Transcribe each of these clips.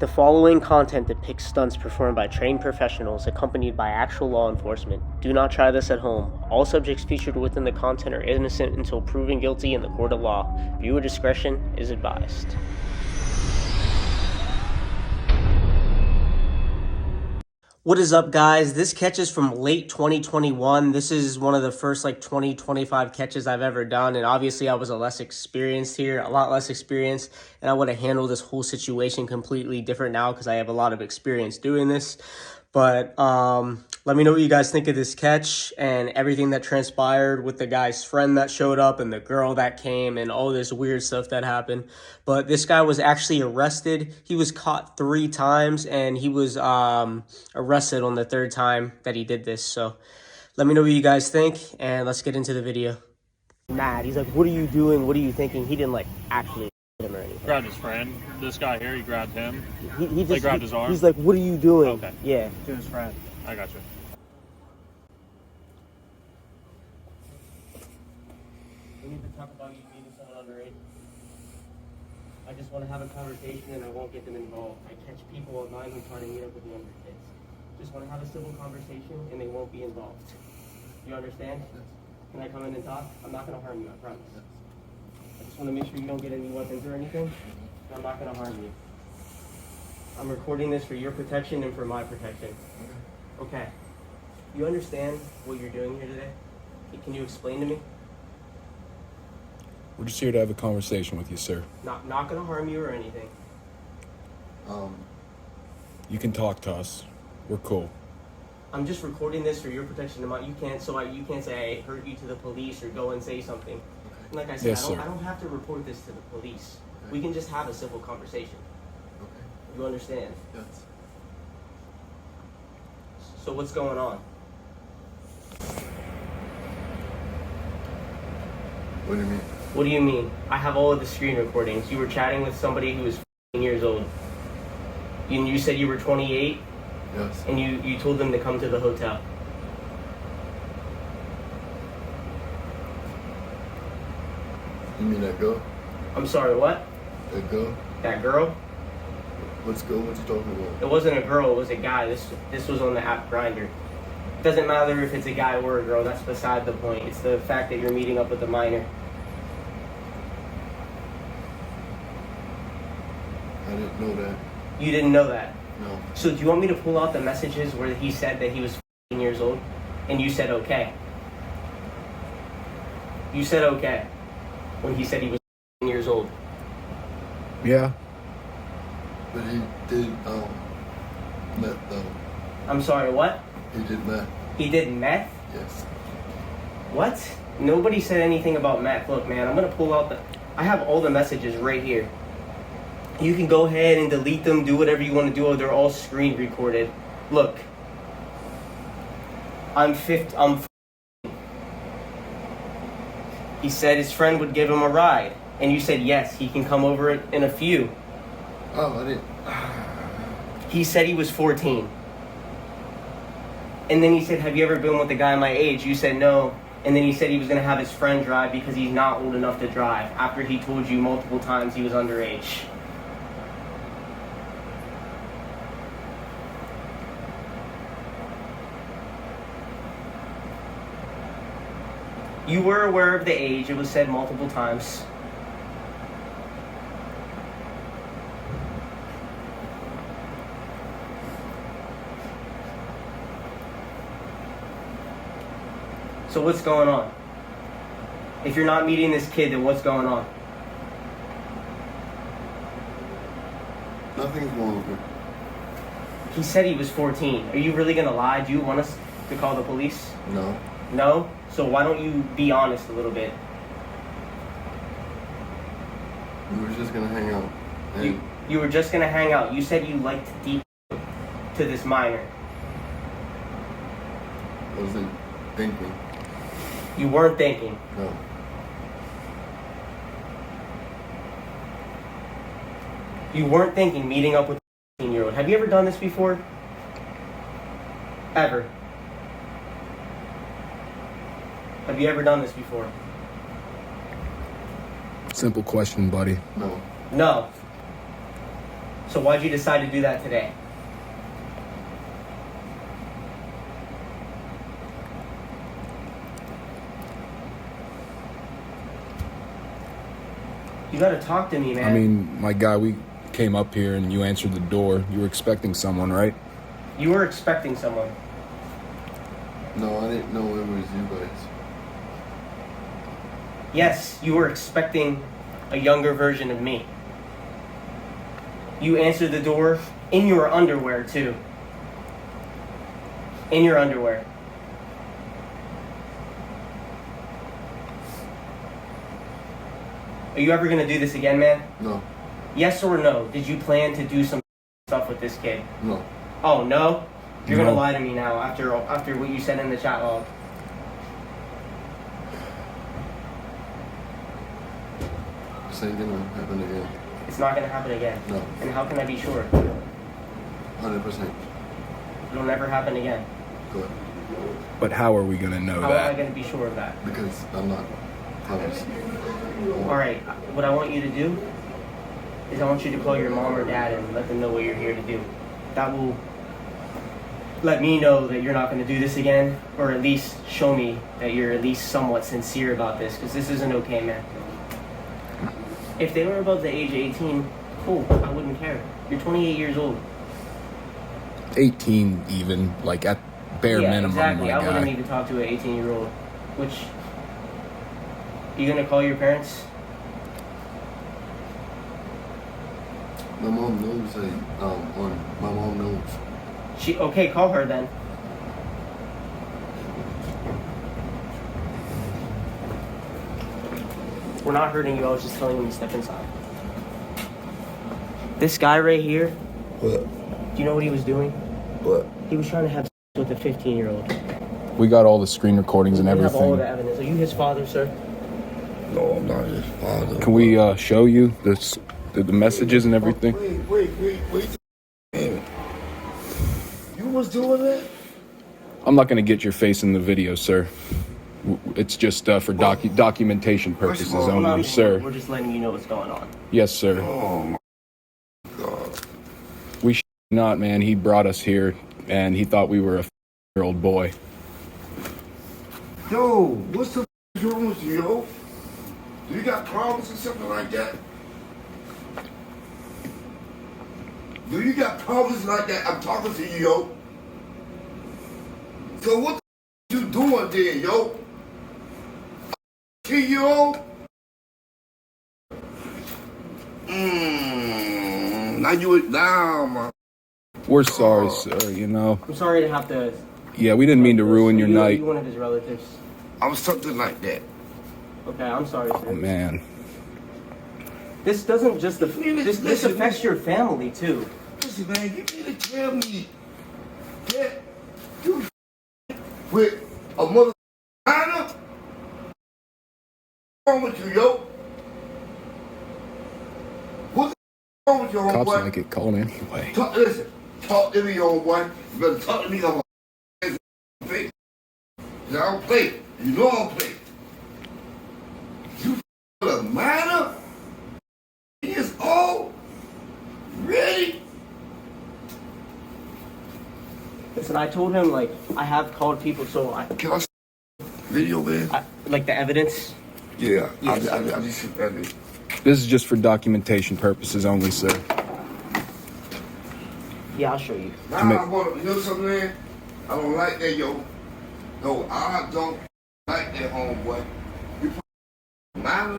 The following content depicts stunts performed by trained professionals accompanied by actual law enforcement. Do not try this at home. All subjects featured within the content are innocent until proven guilty in the court of law. Viewer discretion is advised. What is up, guys? This catch is from late 2021. This is one of the first 25 catches I've ever done, and obviously I was a lot less experienced, and I would have handled this whole situation completely different now because I have a lot of experience doing this. But let me know what you guys think of this catch and everything that transpired with the guy's friend that showed up and the girl that came and all this weird stuff that happened. But this guy was actually arrested. He was caught 3 times and he was arrested on the 3rd time that he did this. So let me know what you guys think and let's get into the video. Mad. He's like, what are you doing? What are you thinking? He didn't actually him or anything. Grabbed his friend. This guy here, he grabbed him. He just grabbed his arm. He's like, what are you doing? Okay. Yeah. To his friend. I got you. We need to talk about you meeting someone underage. I just want to have a conversation and I won't get them involved. I catch people online who try to meet up with younger kids. Just want to have a civil conversation and they won't be involved. You understand? Yes. Can I come in and talk? I'm not going to harm you, I promise. Yes. I just want to make sure you don't get any weapons or anything. I'm not going to harm you. I'm recording this for your protection and for my protection. Okay. You understand what you're doing here today? Can you explain to me? We're just here to have a conversation with you, sir. Not going to harm you or anything. You can talk to us. We're cool. I'm just recording this for your protection. You can't say I hurt you to the police or go and say something. And like I said, Yes, I don't have to report this to the police. Okay. We can just have a civil conversation. Okay. You understand? Yes. So what's going on? What do you mean? What do you mean? I have all of the screen recordings. You were chatting with somebody who was 15 years old. And you said you were 28? Yes. And you told them to come to the hotel. You mean that girl? I'm sorry, what? That girl? That girl? What's girl? What you talking about? It wasn't a girl, it was a guy. This was on the app Grindr. It doesn't matter if it's a guy or a girl, that's beside the point. It's the fact that you're meeting up with a minor. I didn't know that. You didn't know that? No. So do you want me to pull out the messages where he said that he was 15 years old? And you said okay. You said okay when he said he was 15 years old. Yeah. But he did, meth though. I'm sorry, what? He did meth. He did meth? Yes. What? Nobody said anything about meth. Look, man, I'm gonna pull out I have all the messages right here. You can go ahead and delete them, do whatever you want to do. They're all screen recorded. Look. He said his friend would give him a ride. And you said yes, he can come over in a few. Oh, I didn't. He said he was 14. And then he said, have you ever been with a guy my age? You said no. And then he said he was going to have his friend drive because he's not old enough to drive after he told you multiple times he was underage. You were aware of the age. It was said multiple times. So what's going on? If you're not meeting this kid, then what's going on? Nothing's wrong with her. He said he was 14. Are you really going to lie? Do you want us to call the police? No. No? So why don't you be honest a little bit? We were just gonna hang out. And You were just going to hang out. You said you liked deep to this minor. wasn't thinking. You weren't thinking. No. You weren't thinking meeting up with a 15-year-old. Have you ever done this before? Ever? Have you ever done this before? Simple question, buddy. No. No. So why'd you decide to do that today? You gotta talk to me, man. I mean, my guy, we came up here and you answered the door. You were expecting someone, right? You were expecting someone. No, I didn't know it was you guys. Yes, you were expecting a younger version of me. You answered the door in your underwear, too. In your underwear. Are you ever gonna do this again, man? No, Yes or no? Did you plan to do some stuff with this kid? no. Oh, no? You're No. gonna lie to me now after what you said in the chat log. Same thing will happen again. It's not gonna happen again. No, And how can I be sure? 100%. It'll never happen again. Good. But how are we gonna know How am I that? gonna be sure of that? Because I'm not promised. Alright, what I want you to do is I want you to call your mom or dad and let them know what you're here to do. That will let me know that you're not going to do this again, or at least show me that you're at least somewhat sincere about this, because this isn't okay, man. If they were above the age of 18, cool, I wouldn't care. You're 28 years old. 18 even, like at bare Yeah, minimum, exactly. my I wouldn't guy. need to talk to an 18-year-old. Which, you going to call your parents? My mom knows my mom knows. Okay, call her then. We're not hurting you, I was just telling you to step inside. This guy right here, What? do you know what he was doing? What? He was trying to have sex with a 15-year-old. We got all the screen recordings and We have all everything. the evidence. Are you his father, sir? No, I'm not his father. Can we show you the messages and everything? Wait. Man. You was doing that? I'm not gonna get your face in the video, sir. It's just for documentation purposes First of all, only, sir. We're just letting you know what's going on. Yes, sir. Oh my God. We not, man. He brought us here, and he thought we were a year-old boy. Yo, what's the wrong with you, yo? Do you got problems or something like that? Do you got problems like that? I'm talking to you, yo. So what the you doing there, yo? 10-year-old? Now, man. We're sorry, sir. You know. I'm sorry to have to... Yeah, we didn't mean to ruin your night. You one of his relatives. I'm something like that. Okay, I'm sorry, sir. Oh, man. This doesn't just... This affects your family, too. Listen, man, you need to tell me that you with a mother minor? What's wrong with you, yo? What's wrong with you, Cops homeboy? might get called anyway. Listen, talk to me, homeboy. You better talk to me on my face. I don't play. You know I don't play. You with a minor? Years old? Really? Listen, I told him, like, I have called people, so Can I see video, man? like, the evidence. Yeah, Yes. I just see that. This is just for documentation purposes only, sir. Yeah, I'll show you. Now make- I want to, you know something, man? I don't like that, yo. No, I don't like that, homeboy. You minor,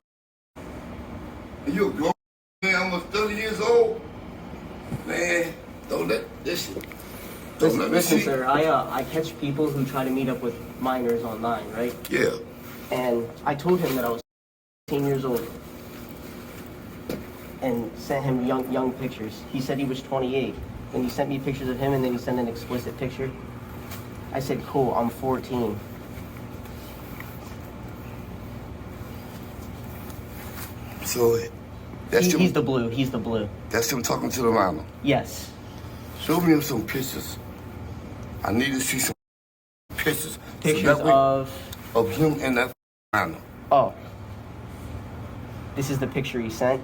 and you're a grown man, almost 30 years old. Man, don't let this. Don't let me Listen, see. sir, I catch people who try to meet up with minors online, right? Yeah. And I told him that I was 18 years old. And sent him young pictures. He said he was 28. Then he sent me pictures of him, and then he sent an explicit picture. I said, cool, I'm 14. So that's He's him. the blue. He's the blue. That's him talking to the minor. Yes. Show me some pictures. I need to see some pictures. Pictures so that way, of... him and that minor. Oh. This is the picture he sent.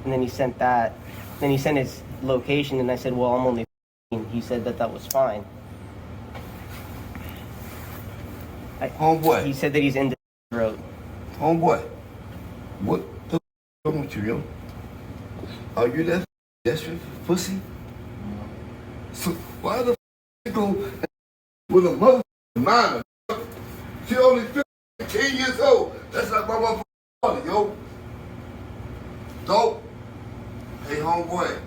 and then he sent that. Then he sent his location, and I said, well, I'm only 15. He said that was fine. Homeboy. He said that he's in the road. Homeboy. What the wrong with you, yo? Are you that desperate for pussy? So why the you go with a mother minor? She only 15 years old. That's like my motherfucking father, yo. Dope. Hey, homeboy.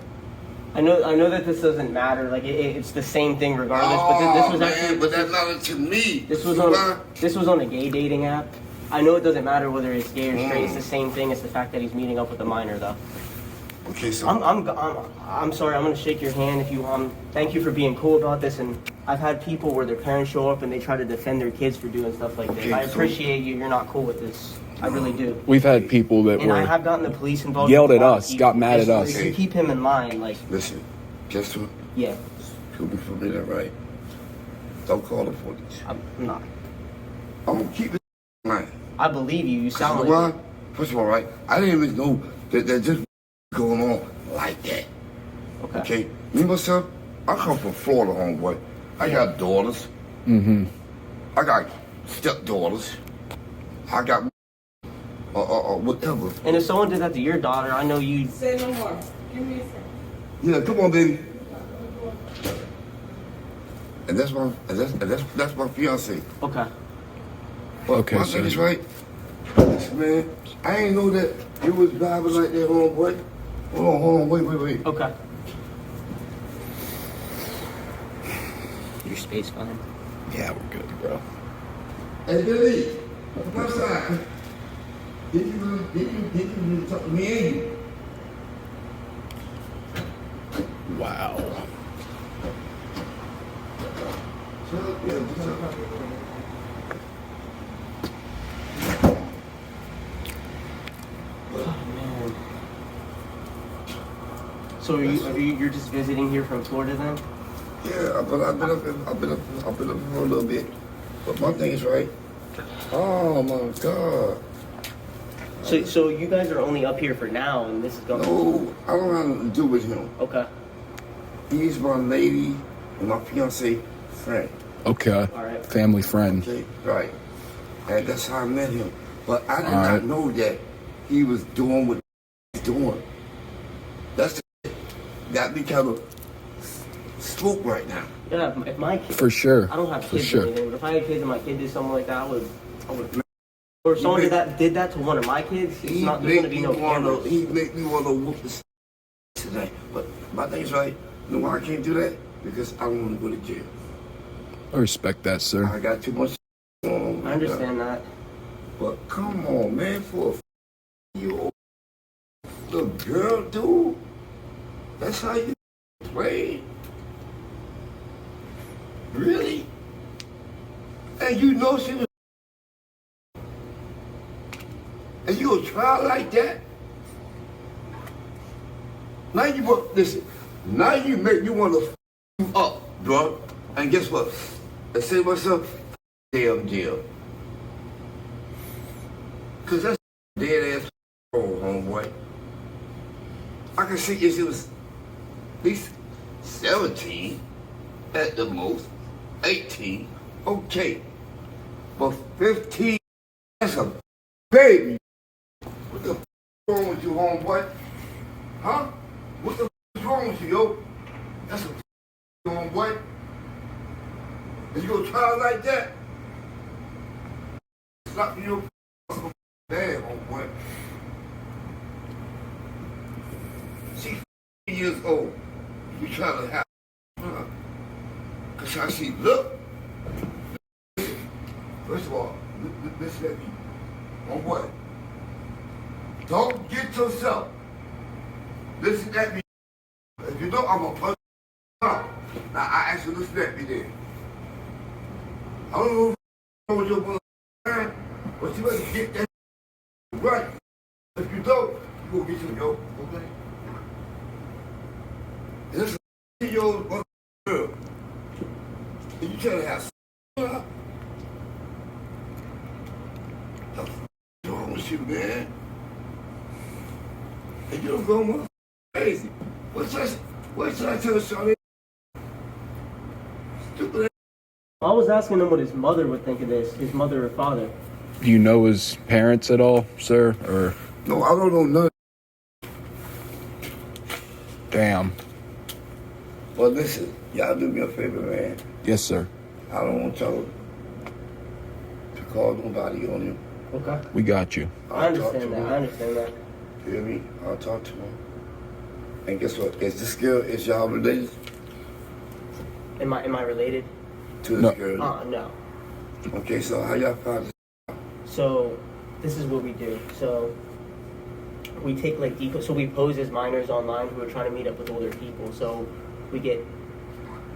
I know that this doesn't matter. Like it's the same thing regardless. But this was actually. But that's not to me. This was on a gay dating app. I know it doesn't matter whether it's gay or straight. It's the same thing. It's the fact that he's meeting up with a minor, though. Okay, so I'm sorry. I'm gonna shake your hand if you thank you for being cool about this. And I've had people where their parents show up and they try to defend their kids for doing stuff like this. Okay, I appreciate you're not cool with this. I really do. We've had people that And I were have gotten the police involved. yelled with at a lot of us, people. got mad at us. If you keep him in line, like listen, just to yeah, for me, that right? Don't call the police. I'm not. I'm gonna keep it in line. I believe you. You sound You know like why? First of all, right? I didn't even know that just going on like that. Okay. Me myself, I come from Florida, homeboy. I got daughters. Mm-hmm. I got stepdaughters. I got whatever. And if someone did that to your daughter, I know you. Say no more. Give me a second. Yeah, come on, baby. And that's my fiance. Okay. But Okay, my sir. thing is right. Listen, man, I ain't know that you was driving like that, homeboy. Hold on, wait. Okay. Your space fine. Yeah, we're good, bro. Hey, Billy, come outside. Did you talk to me and you? Wow. Shut up, yeah, shut up. So you're just visiting here from Florida then? Yeah, but I've been up for a little bit. But my thing is right. Oh my God. So you guys are only up here for now, and this is going. No, I don't have nothing to do with him. Okay. He's my lady and my fiance friend. Okay. All right. Family friend. Okay, right. And that's how I met him. But I did All not right. know that he was doing what he's doing. That's got me kind of spooked right now. Yeah. If my kid. For sure. I don't have For kids sure. or anything, but if I had kids and my kid did something like that, I would. Or if someone did that to one of my kids, it's He not. There's gonna make be me no wanna. cameras. He make me wanna whoop this today. But my thing's right. You know why I can't do that? Because I don't want to go to jail. I respect that, sir. I got too much on. I understand that. But come on, man, for a year old little girl, dude. That's how you play. Really? And you know she was. And you gonna try like that? Now you want listen. Now you make me want to you up, bro. And guess what? I say to myself, damn jail. Cause that's dead ass homeboy. I can see if it was at least 17 at the most, 18, okay. But 15, that's a baby. What the f wrong with you, homeboy? Huh? What the f wrong with you, yo? That's a homeboy. And you gonna try like that? Slap me your damn, homeboy. She's 50 years old. You try to have her. Cause how she look. First of all, listen at me. Homeboy. Don't get yourself. Listen at me. If you don't, I'm gonna punch you out. Now I ask you to listen at me then. I don't know what you're going to but you better get that right. If you don't, you gonna get some yo, okay? And this is a 50-year-old girl. And you try to have her. What's wrong with you, man? And you don't going crazy. What should I tell Charlie? Stupid. I was asking him what his mother would think of this, his mother or father. Do you know his parents at all, sir? Or No, I don't know none. damn. Well, listen, y'all do me a favor, man. Yes, sir. I don't want y'all to call nobody on him. Okay. We got you. I I'll talk to understand that. him. I understand that. You hear me? I'll talk to him. And guess what? Is this girl, is y'all related Am I related? to this No. girl? No. Okay, so how y'all find this? So this is what we do. So we take like so we pose as minors online who are trying to meet up with older people. So we get,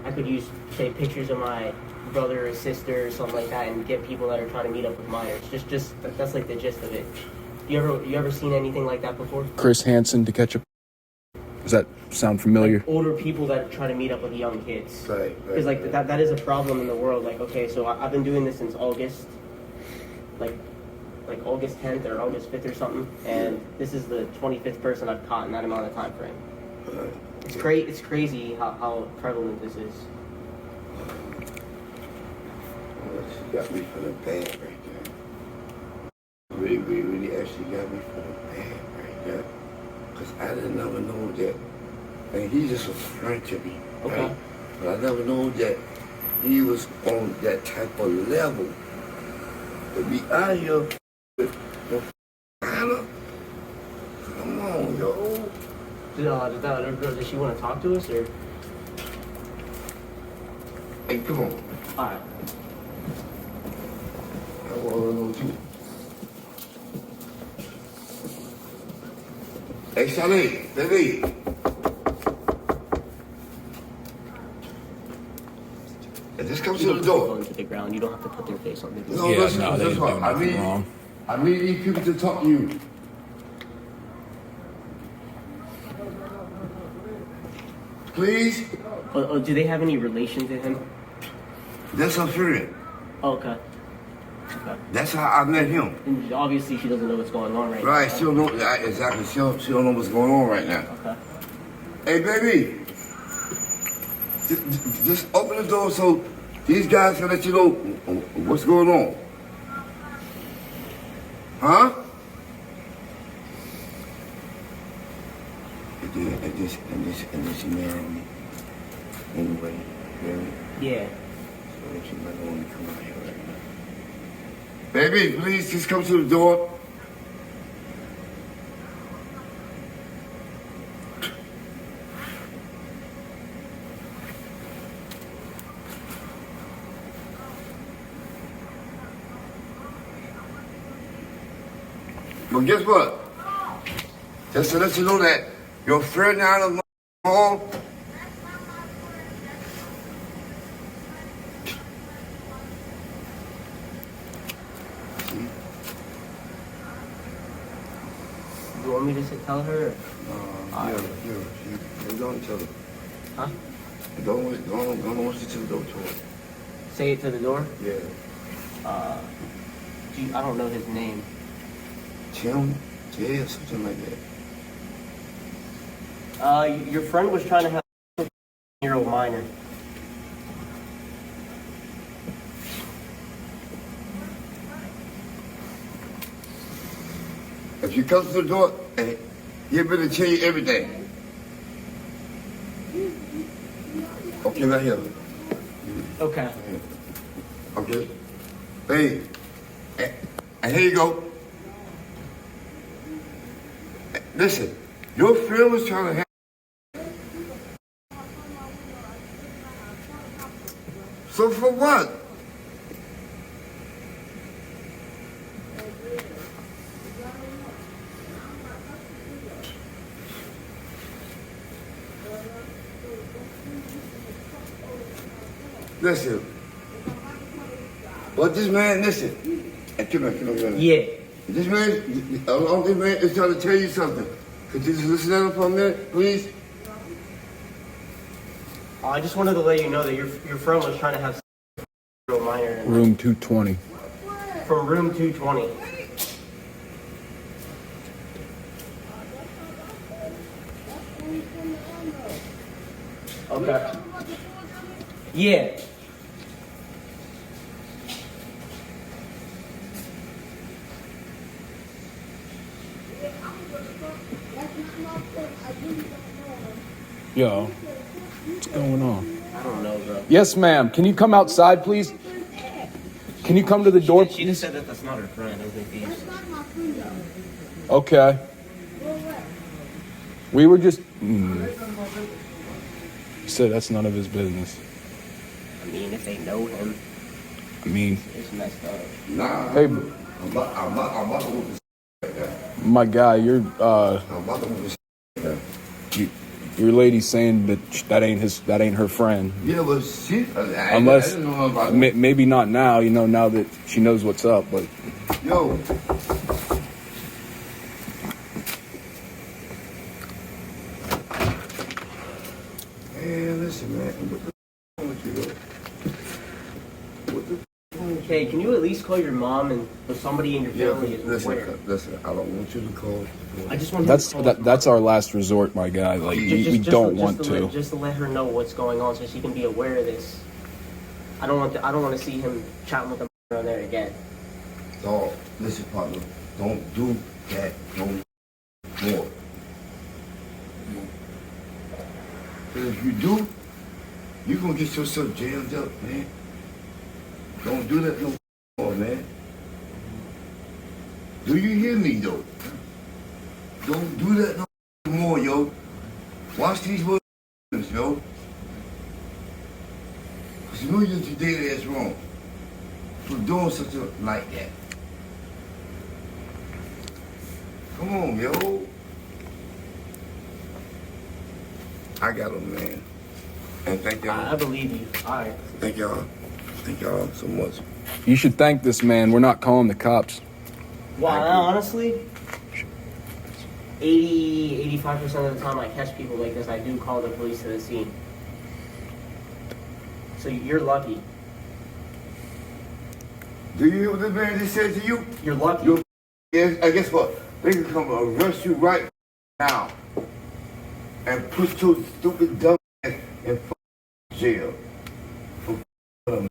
I could use say pictures of my brother or sister or something like that, and get people that are trying to meet up with minors. Just that's like the gist of it. You ever seen anything like that before? Chris Hansen to catch a. Does that sound familiar? Like older people that are trying to meet up with young kids. Right. Because like that is a problem in the world. Like, okay, so I've been doing this since August, like August 10th or August 5th or something, and this is the 25th person I've caught in that amount of time frame. Right. It's crazy how prevalent this is. Well, she got me feeling bad right there. Really actually got me feeling bad right there. Because I didn't never know that. And he's just a friend to me. Okay. Right? But I never know that he was on that type of level. To be out here with no Anna. Come on, yo. Does she want to talk to us or? Hey, come on. All right. I want to know too. Hey, Charlie, baby. And just come to the door. To the ground. You don't have to put their face on the No, Yeah, listen, no, they listen, didn't do nothing wrong. I need these people to talk to you. Please? Do they have any relation to him? That's her friend. Oh, okay. Okay. That's how I met him. And obviously, she doesn't know what's going on right now. Right, she don't know, exactly, she don't know what's going on right now. Okay. Hey, baby. Just open the door so these guys can let you know what's going on. Huh? And then she married me. Anyway, really? Yeah. So she might want to come out here right now. Baby, please just come to the door. But guess what? Just to let you know that your friend out of home. You want me to tell her? You don't tell her. Huh? Don't want you to the door to her. Say it to the door? Yeah. I don't know his name. Tim, Jay, or something like that. Your friend was trying to have a year-old minor. If you come to the door, he'll better tell you everything. Okay, right here. Okay. Okay. Hey, and here you go. Listen, your friend was trying to have. So for what? Listen. But this man, listen. Come on. Yeah. This man is trying to tell you something. Could you just listen to him for a minute, please? I just wanted to let you know that your friend was trying to have a year-old minor Room 220. from room 220. Okay. Yeah. Yo, what's going on? I don't know, bro. Yes, ma'am. Can you come outside, please? Can you come to the door, She just please? said that that's not her friend. I'm confused. Okay. We were just. He said that's none of his business. I mean, if they know him, I mean, it's messed up. Nah. hey, I'm about to whoop like that. my guy, I'm about to whoop like that. your lady's saying that that ain't her friend. Yeah, but she. I Unless, didn't know about maybe not now. You know, now that she knows what's up. But Yo. Man, listen, man. What the wrong with you, though? What the Okay, can you at least call your mom and or somebody in your family is aware? listen, I don't want you to call. I just want that's our last resort, my guy. Like we don't want to. Just to let her know what's going on, so she can be aware of this. I don't want to see him chatting with them on there again. Dog, listen, partner. Don't do that no more. Because if you do, you're going to get yourself jammed up, man. Don't do that no more, man. Do you hear me, though? Don't do that no more, yo. Watch these words, yo. Because you know you're today that's wrong for doing something like that. Come on, yo. I got him, man. And thank y'all. I believe you. All right. Thank y'all. Thank y'all so much. You should thank this man. We're not calling the cops. Well, honestly, 85% of the time I catch people like this, I do call the police to the scene. So you're lucky. Do you hear what the man just said to you? You're lucky. Yes, and guess what? They can come arrest you right now and put your stupid dumb ass in jail. For man.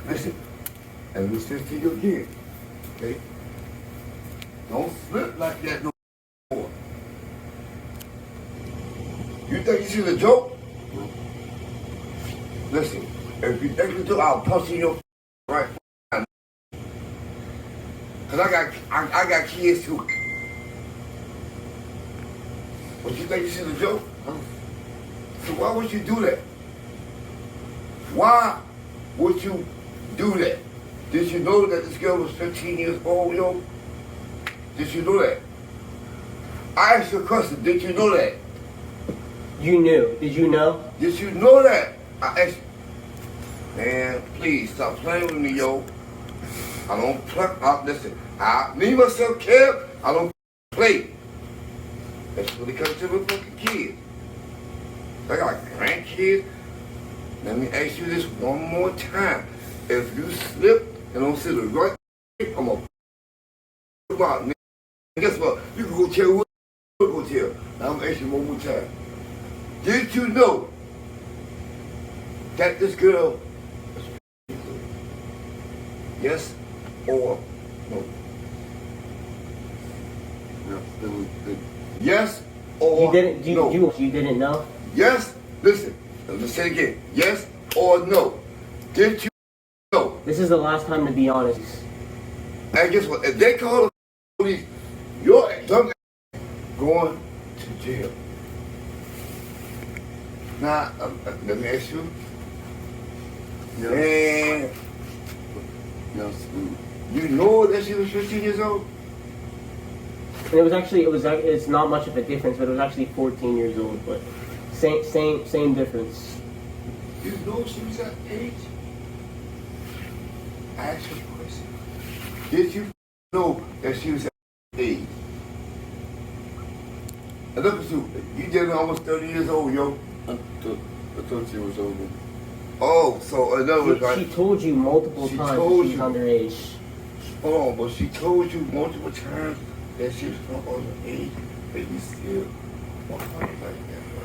Listen, and we said to you again, okay? Don't slip like that no more. You think this is a joke? Listen, if you think it's a joke, I'll punch you in your right now. Cause I got kids too. But you think this is a joke? So why would you do that? Why would you do that? Did you know that this girl was 15 years old, yo? Did you know that? I asked you a question. Did you know that? You knew. Did you know? Did you know that? I asked you. Man, please stop playing with me, yo. I don't play. Listen, me myself, Kev, I don't play. That's when it comes to my fucking kids. I got grandkids. Let me ask you this one more time. If you slip and don't sit the right, I'm gonna about me. Guess what? You can go tell who you go tell. Now I'm gonna ask you one more time. Did you know that this girl is yes or no? Yes or You didn't. no? You didn't know. Yes. Listen. Let me say it again. Yes or no? Did you know? This is the last time to be honest. And guess what? If they call the police, your dumb ass going to jail. Now, let me ask you. And you know that she was 15 years old? And it's not much of a difference, but it was actually 14 years old. But same difference. You know she was that age? I asked you a question. Did you know that she was that age? And look at you. You did almost 30 years old, yo. I thought she was over. Oh, so in other words, She told you multiple She times told that she's you. underage. hold on, but she told you multiple times that she was from underage, and you still walk out like that, bro.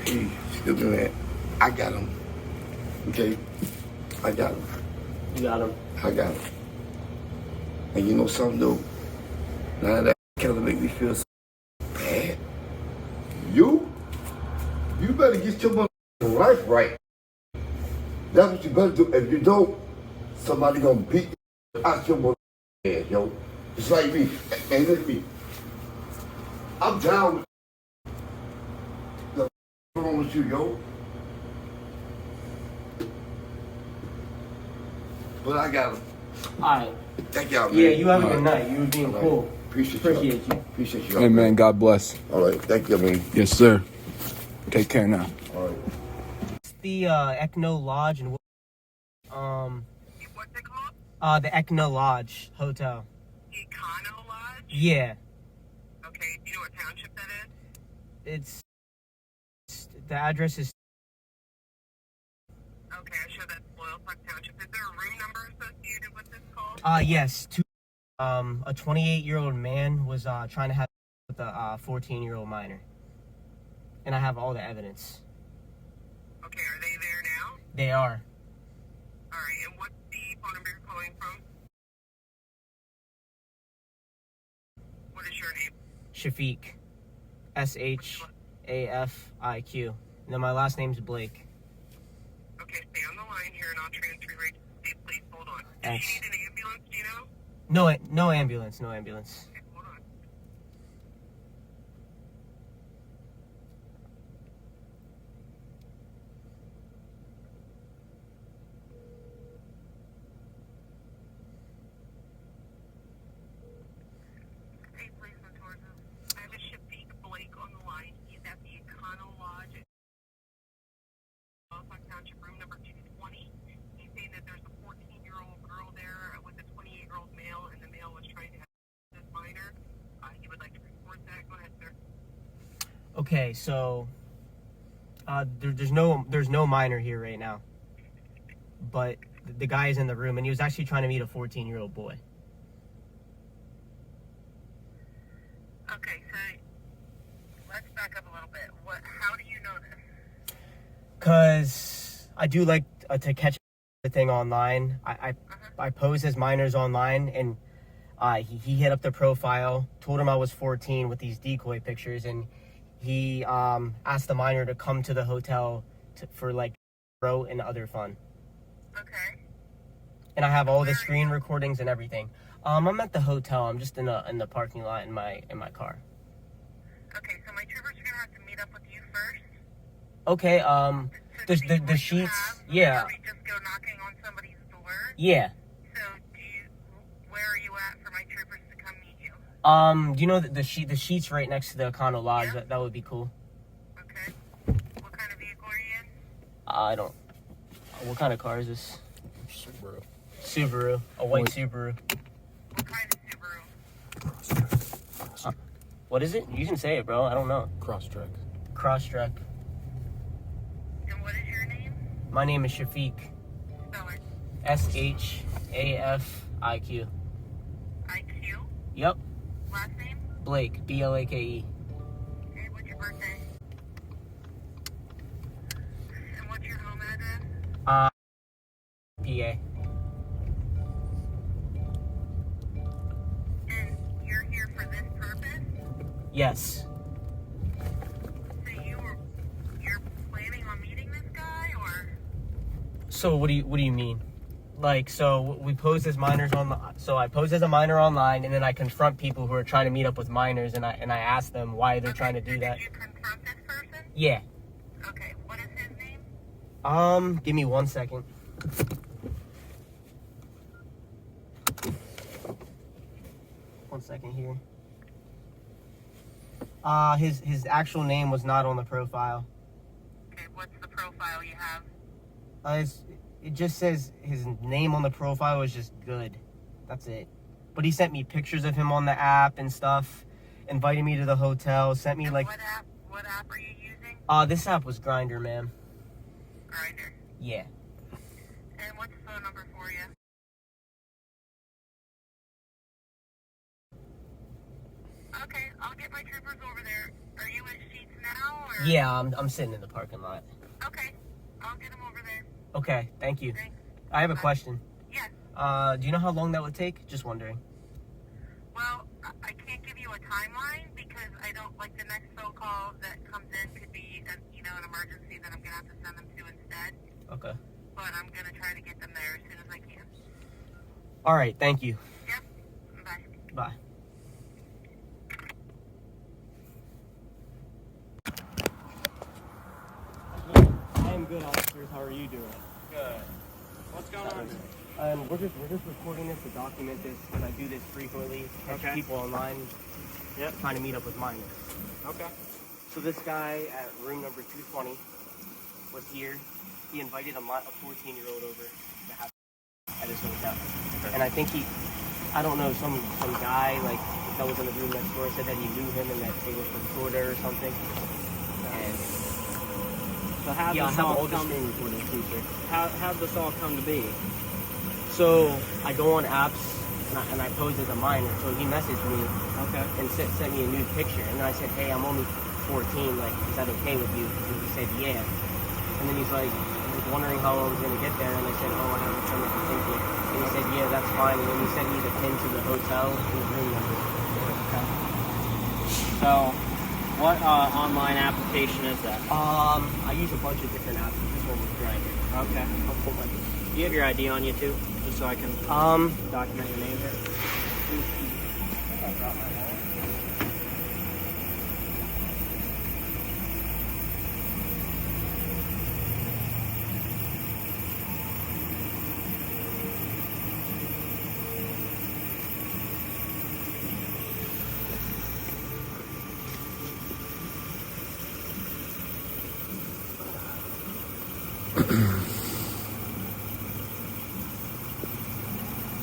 Hey, excuse me, man. I got him. Okay? I got him. You got him. I got him. And you know something, though? Now that killer make me feel so bad. You better get your life right. That's what you better do. If you don't, somebody gonna beat out your head, yo. It's like me. And look at me. I'm down with the wrong with you, yo. But I got him. Alright. Thank y'all, man. Yeah, you have a All good right. night. You were being All right. cool. Appreciate you. Appreciate you. Hey, man, God bless. All right. Thank you, man. Yes, sir. Take care now. All right. It's the Echo Lodge and What's it called? the Echo Lodge Hotel. Econo Lodge? Yeah. Okay, do you know what township that is? The address is Okay, I show that's Loyal Park Township. Is there a room number associated with this call? yes. A 28-year-old man was trying to have with a 14-year-old minor. And I have all the evidence. Okay, are they there now? They are. Alright, and what's the phone number you're calling from? What is your name? Shafiq. Shafiq. And then my last name's Blake. Okay, stay on the line here and I'll transfer you right to the state police. Hold on. Thanks. Do you need an ambulance, do you know? No ambulance. No ambulance. Okay, hold on. Hey, policeman Torres. I have a Shafiq Blake on the line. He's at the Econo Lodge at Loyal Township, room number 220. He's saying that there's a 14-year-old girl there with a 28-year-old male, and the male was trying to have this minor. He would like to report that. Go ahead, sir. Okay, so there's no minor here right now. But the guy is in the room and he was actually trying to meet a 14-year-old boy. Okay, so let's back up a little bit. How do you know this? Cause I do like to catch everything online. I pose as minors online, and he hit up the profile, told him I was 14 with these decoy pictures, and he asked the minor to come to the hotel for like bro and other fun. Okay. And I have all the screen recordings and everything. I'm at the hotel. I'm just in the parking lot in my car. Okay, so my troopers are gonna have to meet up with you first. Okay. To see The what you sheets. have Yeah. before we just go knocking on somebody's door. Yeah. So where are you at for my troopers to come meet you? Do you know the sheets right next to the Econo Lodge? Yeah. That would be cool. Okay. What kind of vehicle are you in? I don't. What kind of car is this? Subaru. Subaru. A white Subaru. What kind of Subaru? What is it? You can say it, bro. I don't know. Crosstrack. Crosstrek. And what is your name? My name is Shafiq. Spell it. Shafiq. IQ. Yep. Last name? Blake. Blake. Okay, what's your birthday? And what's your home address? PA. And you're here for this purpose? Yes. So you're planning on meeting this guy, or? So what do you mean? Like, so we pose as minors so I pose as a minor online, and then I confront people who are trying to meet up with minors, and I ask them why they're trying to do that. Did you confront this person? Yeah. Okay, what is his name? Give me 1 second. One second here. His actual name was not on the profile. Okay, what's the profile you have? It just says his name on the profile was just good. That's it. But he sent me pictures of him on the app and stuff, invited me to the hotel, sent me And like... what app are you using? This app was Grindr, man. Grindr. Yeah. And what's the phone number for you? Okay, I'll get my troopers over there. Are you in Sheets now? Or? Yeah, I'm sitting in the parking lot. Okay. I'll get him over there. Okay, thank you. Thanks. I have a Bye. question. Yes. Do you know how long that would take? Just wondering. Well, I can't give you a timeline because I don't like the next phone call that comes in could be, an emergency that I'm gonna have to send them to instead. Okay. But I'm gonna try to get them there as soon as I can. All right, thank you. Yep. Bye. Bye. I am good, officers. How are you doing? Good. What's going on? We're just recording this to document this because I do this frequently. Catch Okay. people online. Yep. Trying to meet up with minors. Okay. So this guy at room number 220 was here. He invited a 14-year-old over to have at his hotel. Okay. And I think I don't know, some guy like that was in the room next door said that he knew him and that they were from Florida or something. And So how yeah, I this have all all the come? screen recordings too, sir. How this all come to be? So I go on apps and I pose as a minor. So he messaged me Okay. and sent me a nude picture. And then I said, hey, I'm only 14. Like, is that okay with you? And he said, yeah. And then he's like, I was wondering how I was going to get there. And I said, oh, I have a friend that can take you. And he said, yeah, that's fine. And then he sent me the pin to the hotel and the room number. Okay. So, what online application is that? I use a bunch of different apps. This one was Grindr. Okay. I'll pull my Do you have your ID on you too, just so I can document your name here? I brought my wallet.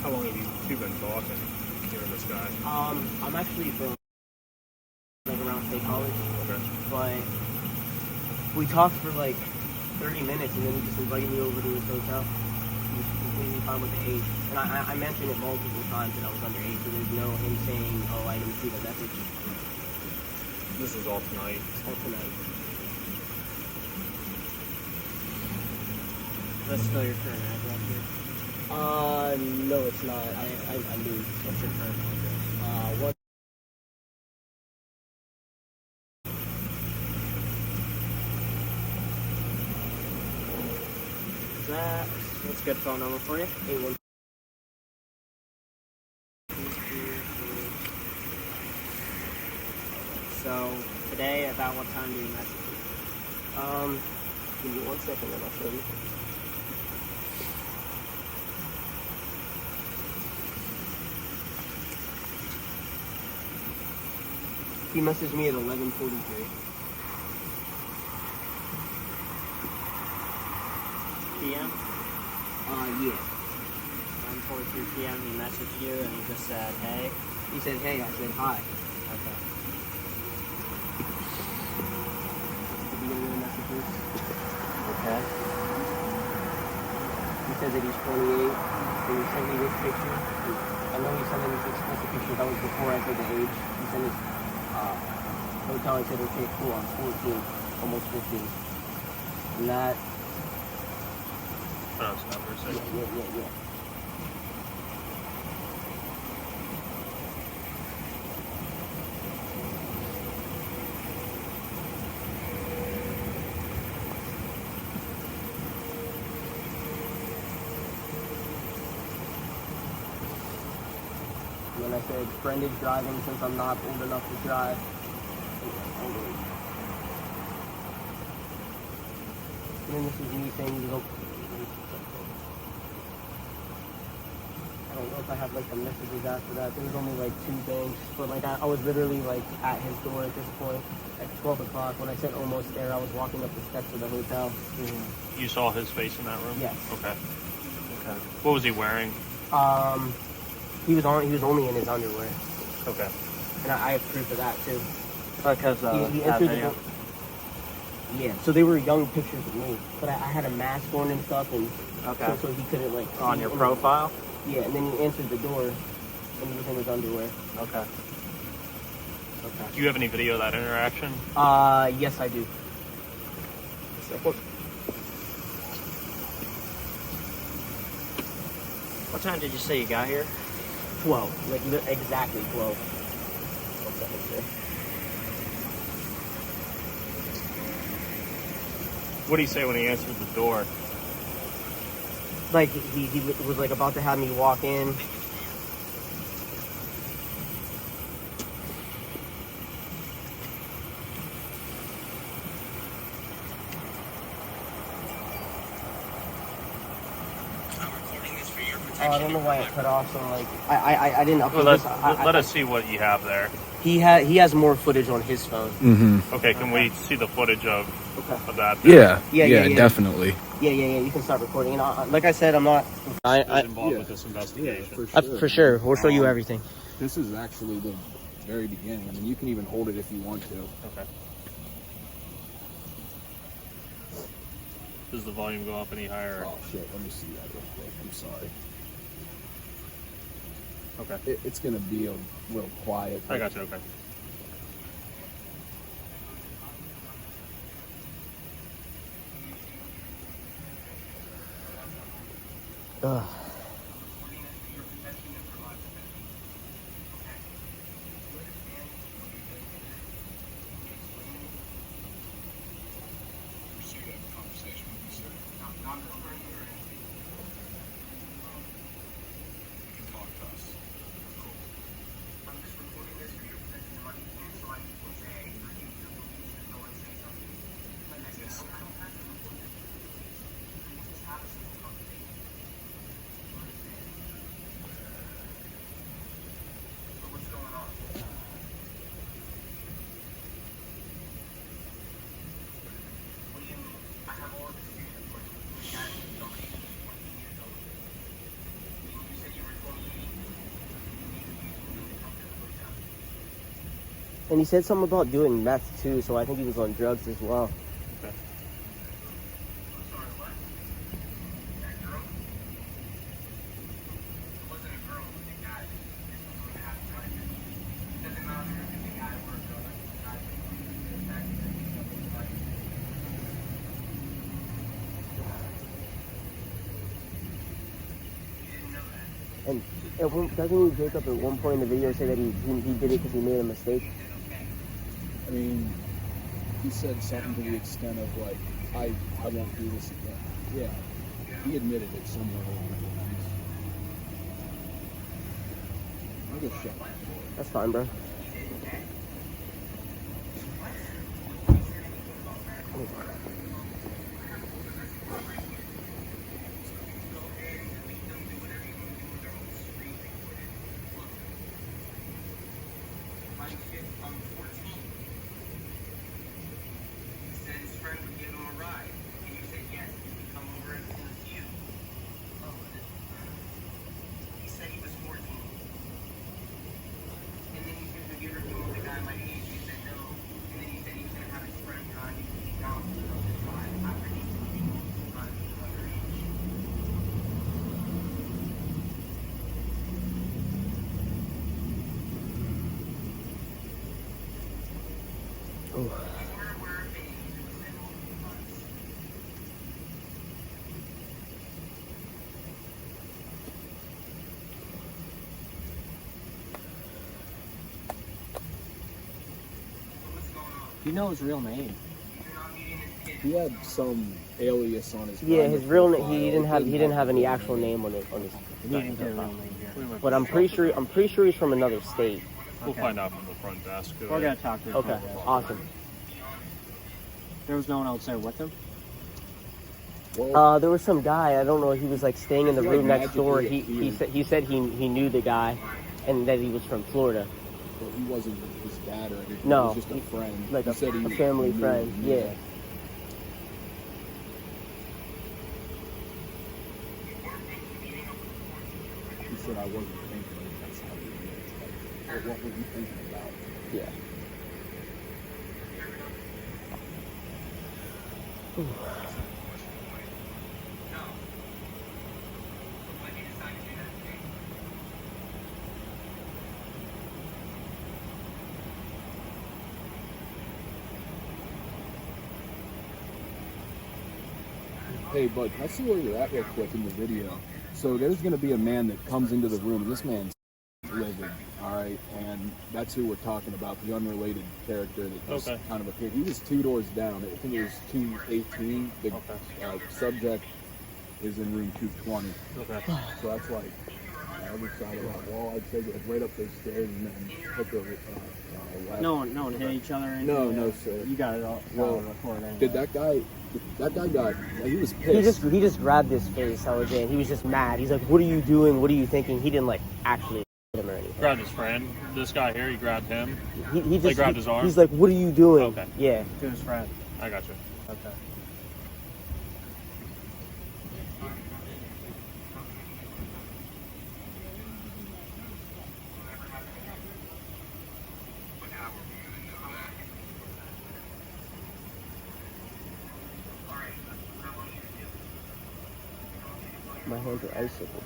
How long have you two been talking? You and this guy? I'm actually from like around State College, Okay. but we talked for like 30 minutes and then he just invited me over to his hotel. He was completely fine with the age. And I mentioned it multiple times that I was underage, so there's no him saying, oh, I didn't see the message. This is all tonight. All tonight. That's still your current address here. No, it's not. I moved. What's your current address? What? What's a good phone number for you? 81. So, today, about what time do you message me? Give me 1 second and I'll show you. He messaged me at 11:43. PM? Yeah. 1:43 PM, he messaged you and he just said, hey. He said, hey. I said, hi. Okay. The beginning of the messages. Okay. He said that he's 28. And he sent me this picture. I know he sent me this explicit picture. That was before I said the age. He sent his hotel. I said, okay, cool. I'm 14, almost 15. And that. Oh, stop for a second. Yeah. And then I said, friend is driving since I'm not old enough to drive. And then this is me saying, you don't. I don't know if I have like the messages after that. There was only like 2 things, but like I was literally like at his door at this point at 12 o'clock. When I said almost there, I was walking up the steps of the hotel. You saw his face in that room? Yes. Okay. Okay. What was he wearing? He was only in his underwear, Okay. and I have proof of that too. Because He that entered the video. door. Yeah, so they were young pictures of me, but I had a mask on and stuff, and Okay. so he couldn't like On see your any- profile? Yeah, and then he answered the door, and he was in his underwear. Okay. Okay. Do you have any video of that interaction? Yes, I do. Second. What time did you say you got here? 12. Like exactly 12. What did he say when he answered the door? Like he was like about to have me walk in. I don't know why it cut off. So like, I didn't upload Well, this. let us see what you have there. He has more footage on his phone. Mm-hmm. Okay, can we see the footage of that? Yeah. Yeah. Definitely. Yeah. You can start recording. And like I said, I'm not. Involved with this investigation. For sure. We'll show you everything. This is actually the very beginning. I mean, you can even hold it if you want to. Okay. Does the volume go up any higher? Oh shit! Let me see that real quick. I'm sorry. Okay. It's gonna be a little quiet. I got you. Okay. Ugh. And he said something about doing meth too, so I think he was on drugs as well. Okay. And doesn't he, Jacob, at one point in the video say that he did it because he made a mistake? I mean, he said something to the extent of like, I won't do this again. Yeah, he admitted it somewhere along the lines. I'll go shut my door. That's fine, bro. You know his real name. He had some alias on his. Yeah, his real name. profile. He didn't have any actual name on it on his. He didn't get a real name here. But I'm pretty sure he's from another state. We'll find out from the front desk. We're gonna talk to him. Okay, awesome. There was no one else there with him. Well, There was some guy. I don't know. He was like staying in the He, room like, next door. magically He said he knew the guy, and that he was from Florida. but he wasn't his dad or anything. No, he was just a friend. Like He a said he family knew friend. him. Yeah. He said I wasn't thinking. That's how he was. Like, what were you thinking about? Yeah. Hey, bud, can I see where you're at real quick in the video? So there's going to be a man that comes into the room. This man's livid, all right? And that's who we're talking about, the unrelated character that just kind of appeared. He was 2 doors down. I think it was 218. The subject is in room 220. Okay. So that's like other side of that wall. I'd say right up those stairs and then hook a left. No one hit each other. No, sir. You got it all. Well, recording. Did that guy? That guy got. He was pissed. He just grabbed his face. I was in. He was just mad. He's like, "What are you doing? What are you thinking?" He didn't like actually hit him or anything. Grabbed his friend. This guy here, he grabbed him. He just grabbed his arm. He's like, "What are you doing?" Okay. Yeah. To his friend. I got you. Okay. My hands are icicles.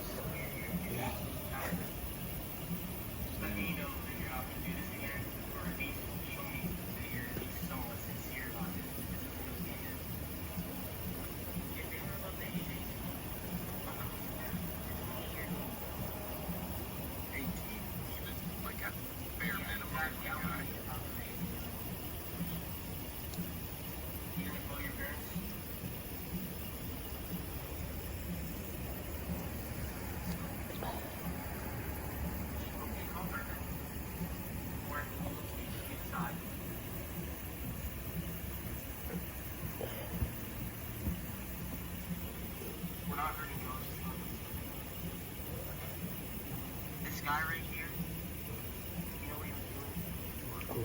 This guy right here, you know what he was doing?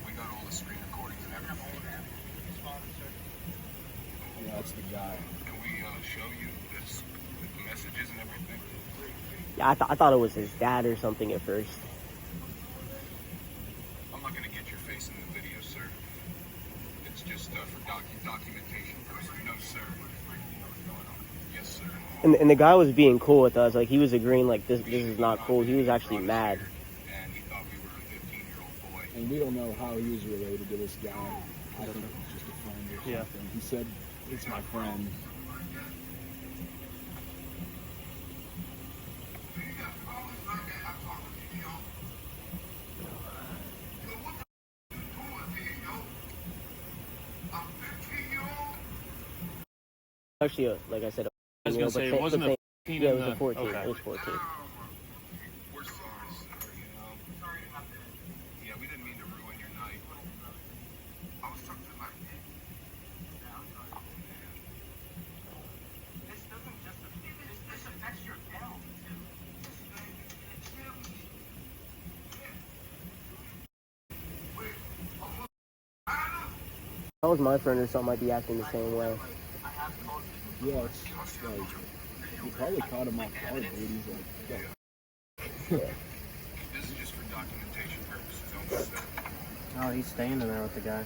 We got all the screen recordings and everything. Yeah, that's the guy. Can we show you this, the messages and everything? Yeah, I thought it was his dad or something at first. I'm not gonna get your face in the video, sir. It's just for documentation purposes. No, sir. Yes, sir. And the guy was being cool with us. Like, he was agreeing, like, this is not cool. He was actually mad. And he thought we were a 15-year-old boy. And we don't know how he was related to this guy. I think it was just a friend or something. Yeah. He said, it's my friend. Actually, like I said, I was gonna say, it wasn't a 15 yeah, it in was a the- 14. okay. It was 14. We're sorry, sir, you know. Sorry about this. Yeah, we didn't mean to ruin your night. I was talking to my kid. Yeah, I'm sorry. This doesn't just this affects your health too. If that was my friend or something, I'd be acting the same way. Yeah, it's like, he probably caught him off guard, dude. He's like, This is just for documentation purposes only. Oh, he's standing there with the guy.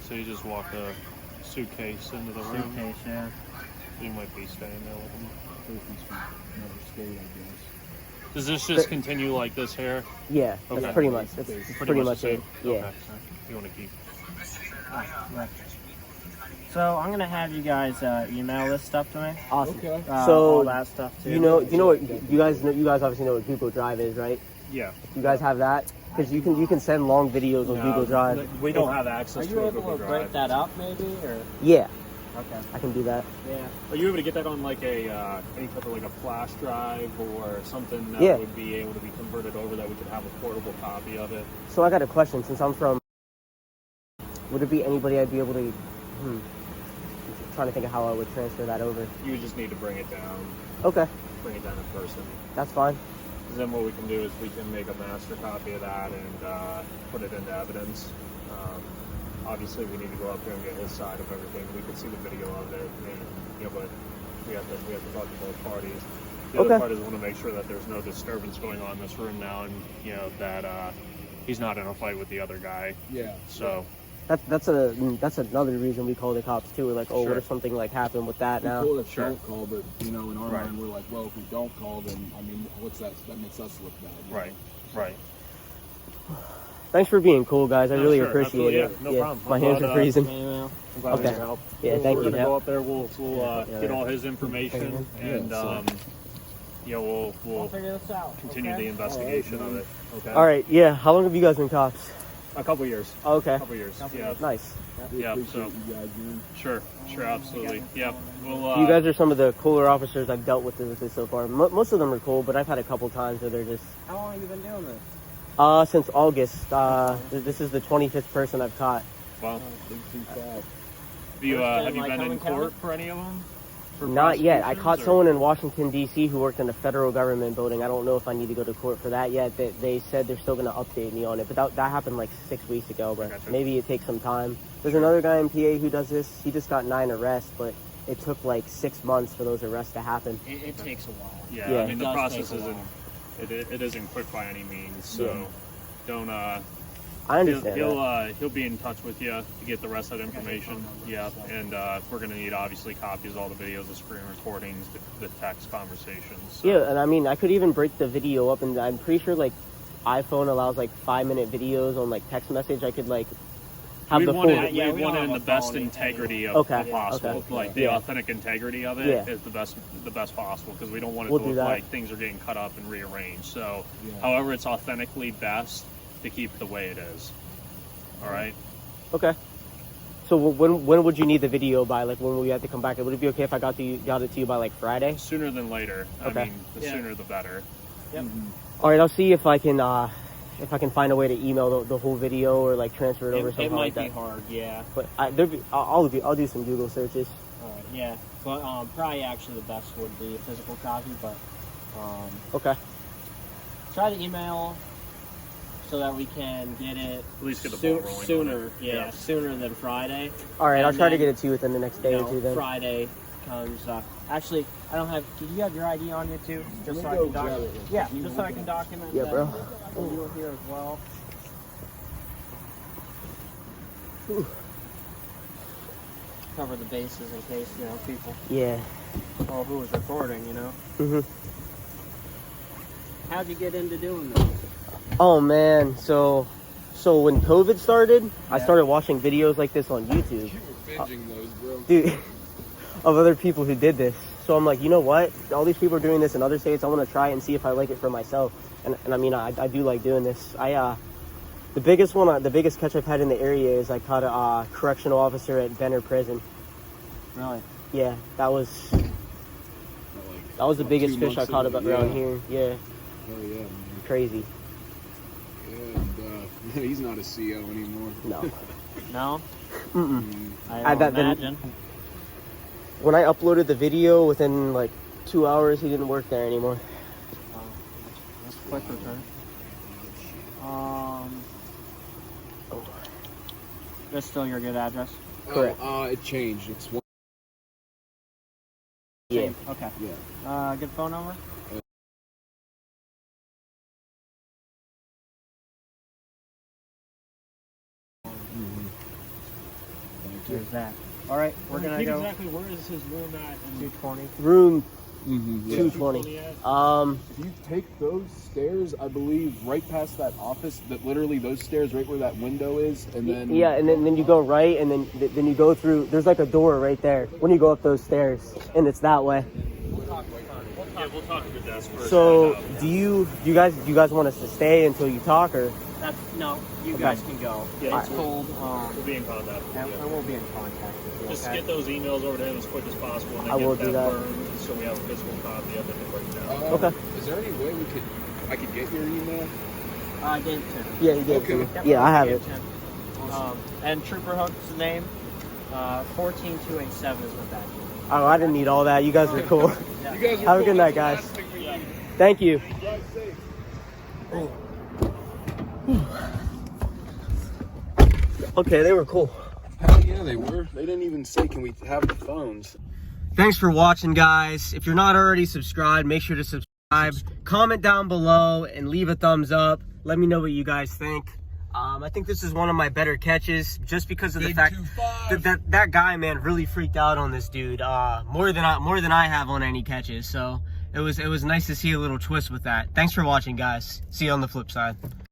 So you just walked a suitcase into the room. Suitcase, yeah. You might be staying there with him. never stayed, I guess. Does this just continue like this here? Yeah, that's Okay. pretty much. That's pretty much the it. same? Yeah. Okay. You want to keep? Yeah. So I'm gonna have you guys email this stuff to me. Awesome. Okay. So, all that stuff too. You know what you guys obviously know what Google Drive is, right? Yeah. You guys have that because you can send long videos on Google Drive. We don't have access Are to you a able Google to Drive. break that up, maybe, or? Yeah, Okay. I can do that. Yeah. Are you able to get that on like a any type of like a flash drive or something that Yeah. would be able to be converted over that we could have a portable copy of it? So I got a question. Since I'm from, would there be anybody I'd be able to? Trying to think of how I would transfer that over. You would just need to bring it down Okay, in person. that's fine. Because then what we can do is we can make a master copy of that and put it into evidence. Obviously, we need to go up there and get his side of everything. We can see the video of it, but we have to talk to both parties. The other Okay. part is we want to make sure that there's no disturbance going on in this room now, and that he's not in a fight with the other guy. Yeah. So That's another reason we call the cops too. We're like, oh, Sure. what if something like happened with that now? People that Sure. don't call, but in our Right. mind, we're like, well, if we don't call, then I mean, what's that? That makes us look bad. you know? right. Thanks for being cool, guys. I really sure, appreciate it. absolutely, yeah, no problem. My hands are freezing. Email. I'm glad Okay. we can help. Yeah, thank We're you. gonna go up there. We'll get all his Thank information, and we'll Figure this out. continue the investigation of it. Okay. All right. Yeah. How long have you guys been cops? A couple years. Okay. A couple years. Yeah. Nice. Yeah. So. Sure. Absolutely. Yeah. We'll. You guys are some of the cooler officers I've dealt with this so far. Most of them are cool, but I've had a couple times where they're just. How long have you been doing this? Since August. This is the 25th person I've caught. Well. Have you been in court for any of them? Not yet. I caught someone in Washington, D.C. who worked in the federal government building. I don't know if I need to go to court for that yet. They said they're still going to update me on it. But that happened like 6 weeks ago, but maybe it takes some time. There's another guy in PA who does this. He just got 9 arrests, but it took like 6 months for those arrests to happen. It takes a while. Yeah. I mean, the process it isn't quick by any means. So don't. I understand. He'll be in touch with you to get the rest of that information. Yeah, and we're going to need obviously copies of all the videos, the screen recordings, the text conversations. So. Yeah, and I mean, I could even break the video up, and I'm pretty sure like iPhone allows like 5-minute videos on like text message. I could like have we the want full. it, we want it in the best integrity of possible. Okay. Like the authentic integrity of it is the best possible, because we don't want it to look like things are getting cut up and rearranged. So, however, it's authentically best to keep it the way it is. All right. Okay. So when would you need the video by? Like when we have to come back? Would it be okay if I got it to you by like Friday? Sooner than later. Okay. I mean, the sooner the better. Yep. All right. I'll see if I can find a way to email the whole video or like transfer it over. It might like be that. hard, yeah. But I'll do some Google searches. All right, yeah. But probably actually the best would be a physical copy. But Okay. try the email so that we can get it At least get the ball rolling sooner. on it. Yeah, sooner than Friday. All right. And I'll try to then, get it to you within the next day or two. Then. Friday comes. Actually, I don't have. Do you have your ID on you too? Just so I can document. Yeah, just so I can document. Yeah, that. bro. We'll do it here as well. Whew. Cover the bases in case people. Yeah. Oh, who was recording? Mhm. How'd you get into doing this? Oh man, so when COVID started, I started watching videos like this on YouTube. You were binging those, bro. Dude, of other people who did this. So I'm like, you know what? All these people are doing this in other states. I want to try and see if I like it for myself. And I mean, I do like doing this. The biggest catch I've had in the area is I caught a correctional officer at Benner Prison. Really? Yeah, that was the biggest fish I caught around here. Yeah. Oh yeah, man. Crazy. And he's not a CO anymore. No. No? Mm-mm. I don't imagine. When I uploaded the video, within like 2 hours, he didn't work there anymore. That's a quick return. That's still your good address? Correct. It changed. It's one. Yeah. Okay. Yeah. Good phone number? There's that. All right, we're gonna go. Exactly where is his room at? 220. Room Yeah. 220. If you take those stairs, I believe, right past that office, that literally those stairs right where that window is, and then Yeah, and then you go right, and then you go through. There's like a door right there when you go up those stairs, and it's that way. Yeah, we'll talk to the desk first. So, do you guys want us to stay until you talk, or? No, you guys can go. Yeah, It's cold. We'll be in contact. And we'll be in contact with you. Just okay? get those emails over to him as quick as possible, and then I will get do that. burned so we have a physical copy of it right now. Okay. Is there any way I could get your email? I gave it to him. Yeah, you did. Okay. Too. Yeah, I have Gave it. to him. And Trooper Hook's name, 14287 is what that is. Oh, I didn't need all that. You guys are cool. You guys are Have a cool. good night, That's guys. the last thing we need. Thank you. Drive safe. Okay, they were cool. Hell yeah, they were. They didn't even say, can we have the phones? Thanks for watching, guys. If you're not already subscribed, make sure to subscribe. Comment down below and leave a thumbs up. Let me know what you guys think. I think this is one of my better catches, just because of the fact that guy, man, really freaked out on this dude. More than I have on any catches. So it was nice to see a little twist with that. Thanks for watching, guys. See you on the flip side.